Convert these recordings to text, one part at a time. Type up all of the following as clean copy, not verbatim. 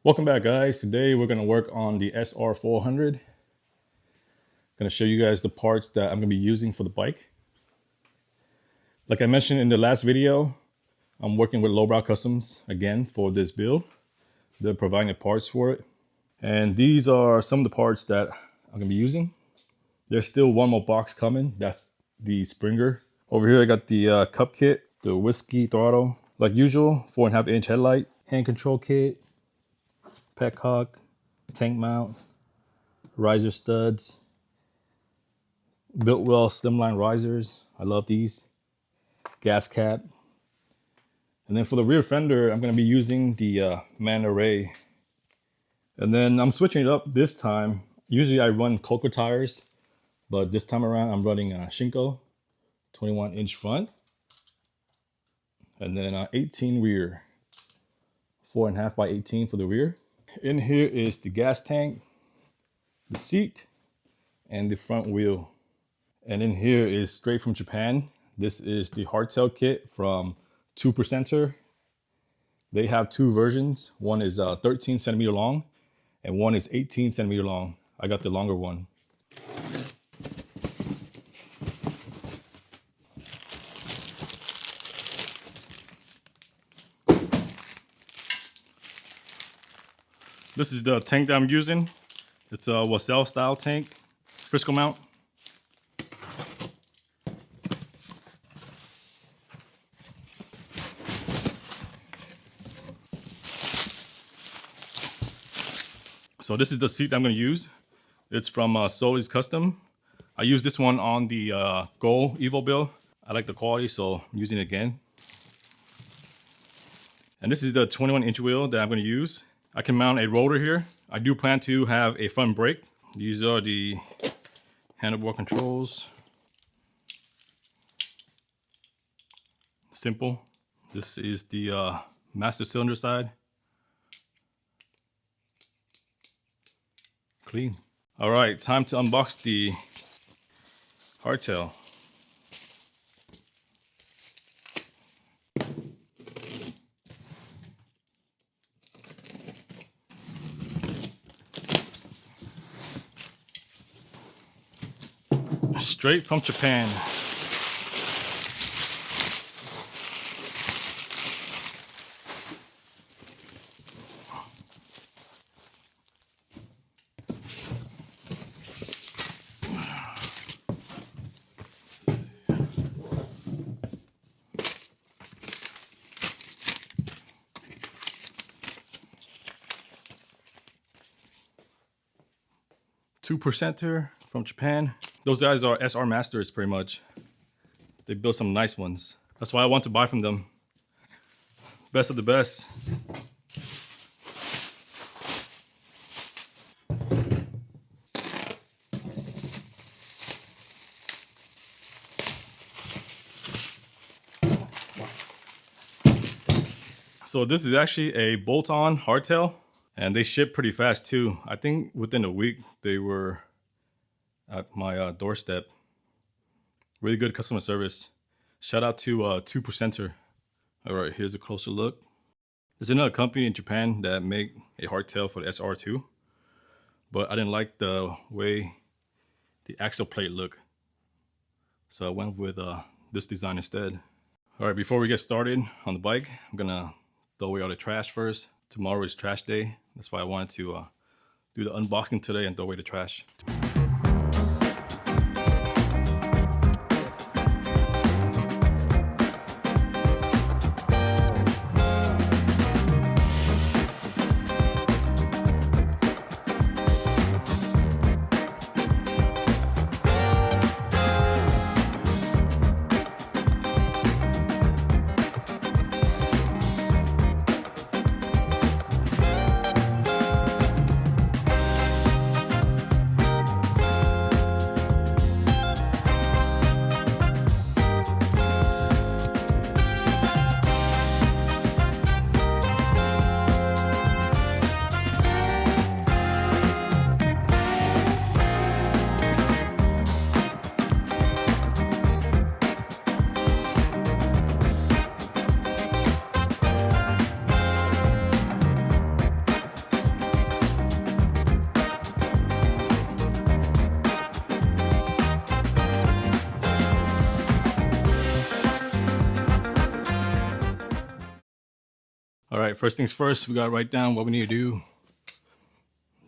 Welcome back, guys. Today we're going to work on the SR400. Going to show you guys the parts that I'm going to be using for the bike. Like I mentioned in the last video, I'm working with Lowbrow Customs again for this build. They're providing the parts for it. And these are some of the parts that I'm going to be using. There's still one more box coming. That's the Springer. Over here I got the cup kit, the whiskey throttle. Like usual, 4.5-inch headlight, hand control kit, Petcock, tank mount, riser studs, Biltwell Slimline risers. I love these. Gas cap. And then for the rear fender, I'm going to be using the Man Array. And then I'm switching it up this time. Usually I run Coco tires, but this time around I'm running Shinko, 21-inch front, and then 18 rear, 4.5 by 18 for the rear. In here is the gas tank, the seat, and the front wheel. And in here is straight from Japan. This is the hardtail kit from 2%er. They have two versions. One is 13 centimeter long and one is 18 centimeter long. I got the longer one. This is the tank that I'm using. It's a Wassell style tank, Frisco mount. So this is the seat I'm going to use. It's from Sully's Custom. I used this one on the Go Evo build. I like the quality, so I'm using it again. And this is the 21-inch wheel that I'm going to use. I can mount a rotor here. I do plan to have a front brake. These are the handlebar controls. Simple. This is the master cylinder side. Clean. All right, time to unbox the hardtail. Straight from Japan. Two-percenter from Japan. Those guys are SR masters pretty much. They build some nice ones. That's why I want to buy from them. Best of the best. So this is actually a bolt-on hardtail, and they ship pretty fast too. I think within a week they were at my doorstep. Really good customer service. Shout out to 2%er. All right, here's a closer look. There's another company in Japan that make a hardtail for the SR2, but I didn't like the way the axle plate look, so I went with this design instead. All right, before we get started on the bike, I'm gonna throw away all the trash first. Tomorrow is trash day. That's why I wanted to do the unboxing today and throw away the trash. All right, first things first, we gotta write down what we need to do.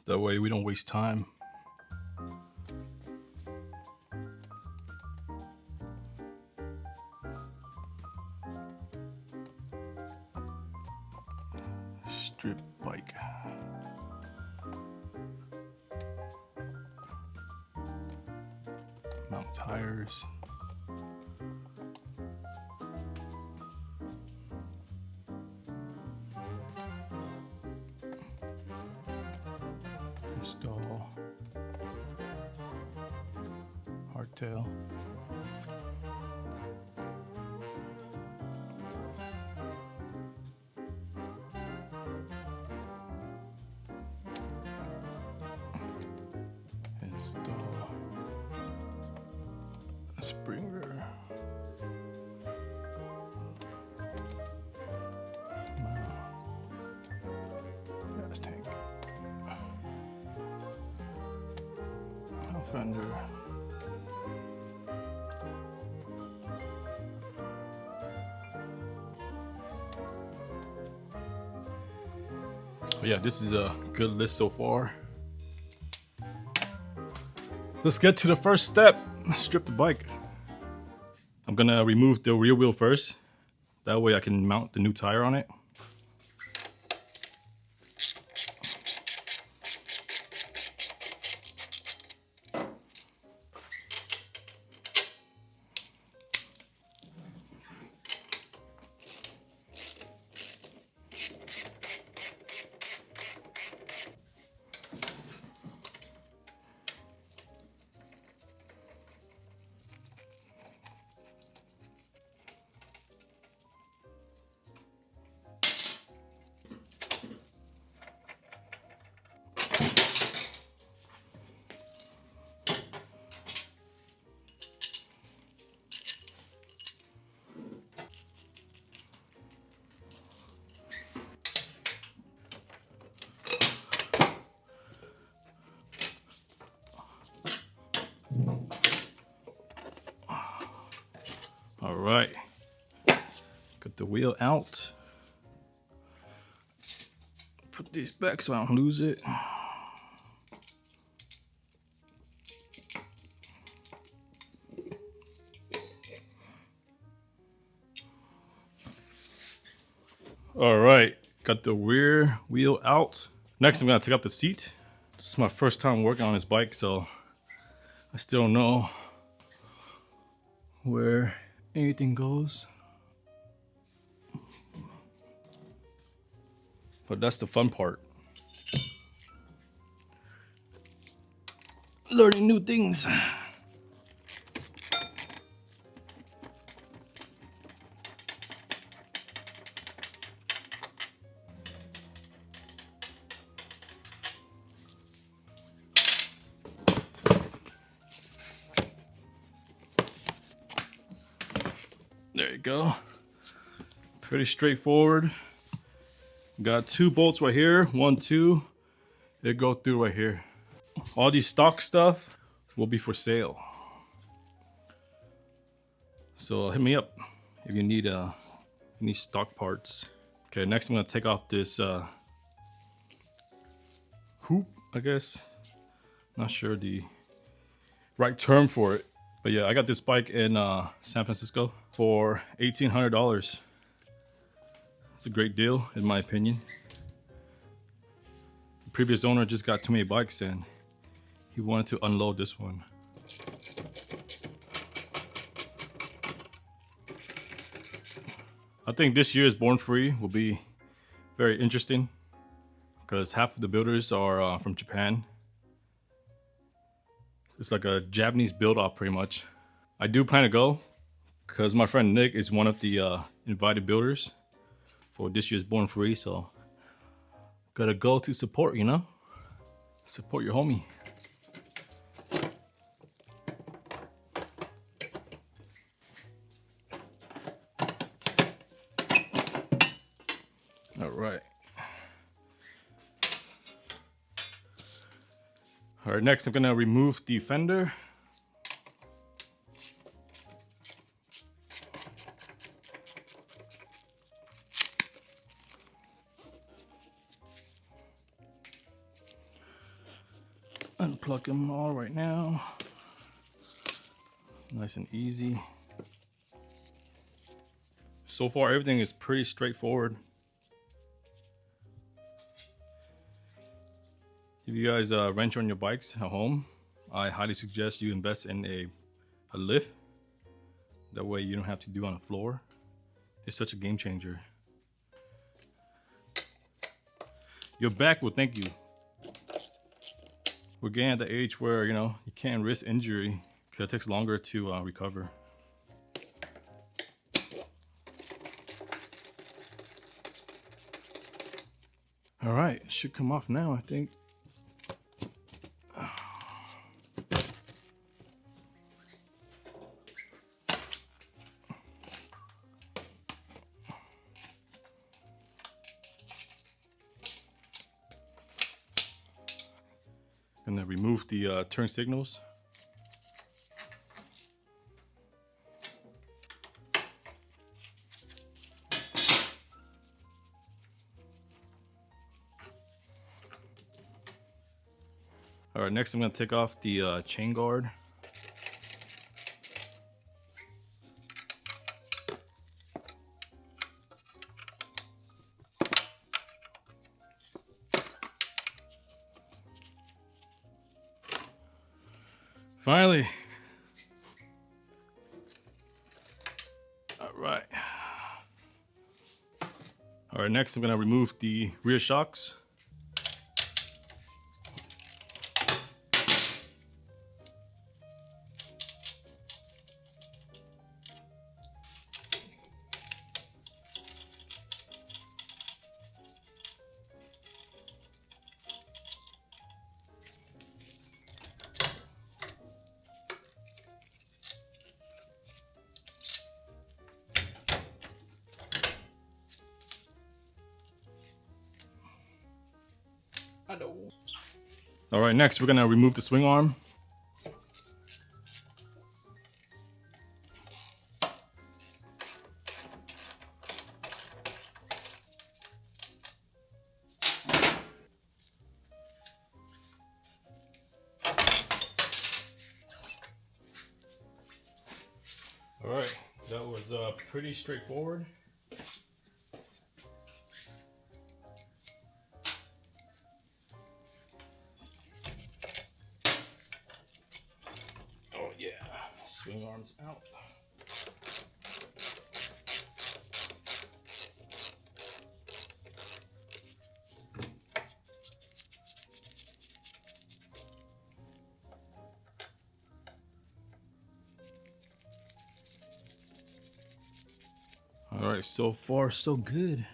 That way we don't waste time. Strip bike. Mount tires. Install hardtail. Install a spring rear. Gas tank. Fender. Yeah, this is a good list so far. Let's get to the first step. Strip the bike. I'm gonna remove the rear wheel first. That way I can mount the new tire on it. All right, got the wheel out. Put these back so I don't lose it. All right, got the rear wheel out. Next, I'm gonna take out the seat. This is my first time working on this bike, so I still don't know where anything goes. But that's the fun part. Learning new things. There you go. Pretty straightforward. Got 2 bolts right here, 1, 2. They go through right here. All these stock stuff will be for sale. So hit me up if you need any stock parts. Okay, next I'm gonna take off this hoop, I guess. Not sure the right term for it. But yeah, I got this bike in San Francisco for $1,800. It's a great deal, in my opinion. The previous owner just got too many bikes and he wanted to unload this one. I think this year's Born Free will be very interesting because half of the builders are from Japan. It's like a Japanese build-off pretty much. I do plan to go because my friend Nick is one of the invited builders for this year's Born Free, so gotta go to support, you know? Support your homie. All right. All right, next I'm gonna remove the fender. unplug them all right now. Nice and easy. So far, everything is pretty straightforward. If you guys wrench on your bikes at home, I highly suggest you invest in a lift. That way you don't have to do on the floor. It's such a game changer. Your back will thank you. We're getting at the age where, you know, you can't risk injury because it takes longer to recover. All right, it should come off now, I think. And then remove the turn signals. All right, next I'm going to take off the chain guard. Finally. All right. All right, next I'm going to remove the rear shocks. All right, next we're gonna remove the swing arm. All right, that was pretty straightforward. Swing arms out. All right, so far so good.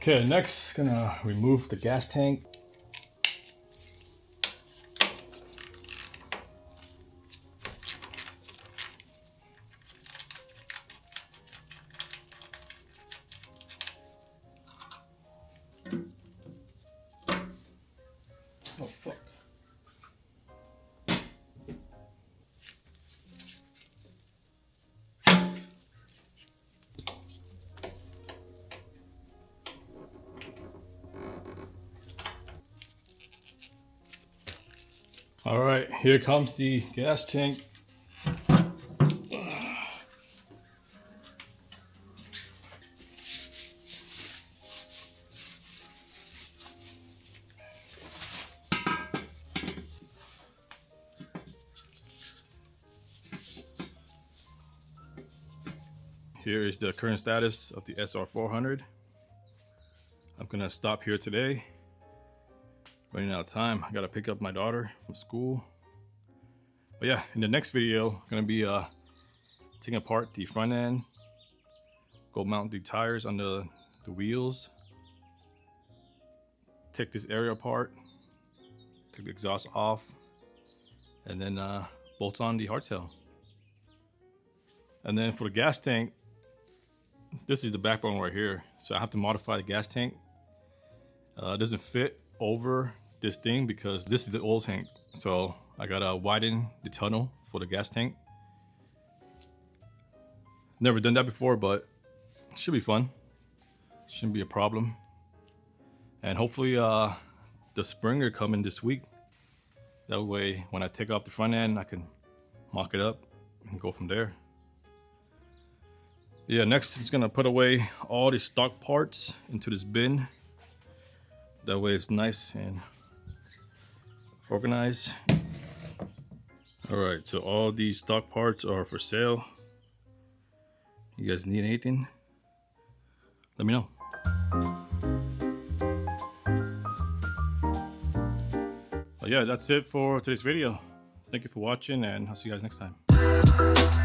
Okay, next, gonna remove the gas tank. Oh, fuck. All right, here comes the gas tank. Here is the current status of the SR400. I'm gonna stop here today. Running out of time. I gotta pick up my daughter from school. But yeah, in the next video, I'm gonna be taking apart the front end, go mount the tires on the wheels, take this area apart, take the exhaust off, and then bolt on the hardtail. And then for the gas tank, this is the backbone right here. So I have to modify the gas tank. It doesn't fit over this thing because this is the oil tank. So I gotta widen the tunnel for the gas tank. Never done that before, but it should be fun. Shouldn't be a problem. And hopefully the Springer coming this week. That way when I take off the front end, I can mock it up and go from there. Yeah, next I'm just gonna put away all the stock parts into this bin. That way it's nice and organized. All right, so all these stock parts are for sale. You guys need anything? Let me know. But yeah, that's it for today's video. Thank you for watching, and I'll see you guys next time.